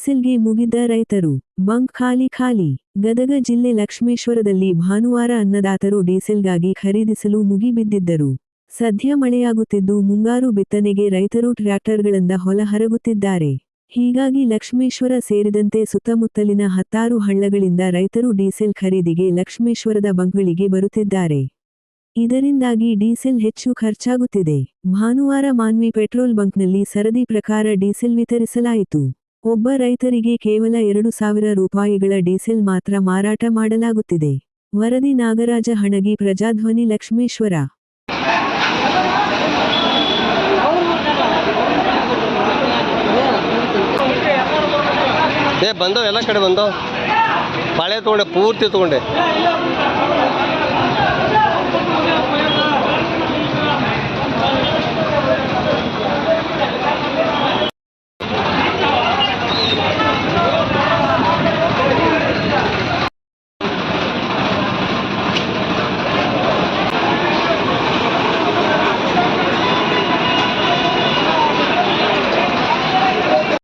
ಡೀಸೆಲ್ಗೆ ಮುಗಿದ್ದ ರೈತರು. ಬಂಕ್ ಖಾಲಿ. ಗದಗ ಜಿಲ್ಲೆ ಲಕ್ಷ್ಮೇಶ್ವರದಲ್ಲಿ ಭಾನುವಾರ ಅನ್ನದಾತರು ಡೀಸೆಲ್ಗಾಗಿ ಖರೀದಿಸಲು ಮುಗಿಬಿದ್ದಿದ್ದರು. ಸದ್ಯ ಮಳೆಯಾಗುತ್ತಿದ್ದು ಮುಂಗಾರು ಬಿತ್ತನೆಗೆ ರೈತರು ಟ್ರ್ಯಾಕ್ಟರ್ಗಳಿಂದ ಹೊಲ ಹರಗುತ್ತಿದ್ದಾರೆ. ಹೀಗಾಗಿ ಲಕ್ಷ್ಮೇಶ್ವರ ಸೇರಿದಂತೆ ಸುತ್ತಮುತ್ತಲಿನ 10 ಹಳ್ಳಗಳಿಂದ ರೈತರು ಡೀಸೆಲ್ ಖರೀದಿಗೆ ಲಕ್ಷ್ಮೇಶ್ವರದ ಬಂಕ್ಗಳಿಗೆ ಬರುತ್ತಿದ್ದಾರೆ. ಇದರಿಂದಾಗಿ ಡೀಸೆಲ್ ಹೆಚ್ಚು ಖರ್ಚಾಗುತ್ತಿದೆ. ಭಾನುವಾರ ಮಾನ್ವಿ ಪೆಟ್ರೋಲ್ ಬಂಕ್ನಲ್ಲಿ ಸರದಿ ಪ್ರಕಾರ ಡೀಸೆಲ್ ವಿತರಿಸಲಾಯಿತು. ಒಬ್ಬ ರೈತರಿಗೆ ಕೇವಲ 2,000 ರೂಪಾಯಿಗಳ ಡೀಸೆಲ್ ಮಾತ್ರ ಮಾರಾಟ ಮಾಡಲಾಗುತ್ತಿದೆ. ವರದಿ ನಾಗರಾಜ ಹಣಗಿ, ಪ್ರಜಾಧ್ವನಿ, ಲಕ್ಷ್ಮೇಶ್ವರ. ಬಂದವು ಎಲ್ಲ ಕಡೆ ಬಂದವು. ಬಾಳೆ ತಗೊಂಡೆ, ಪೂರ್ತಿ ತಗೊಂಡೆ.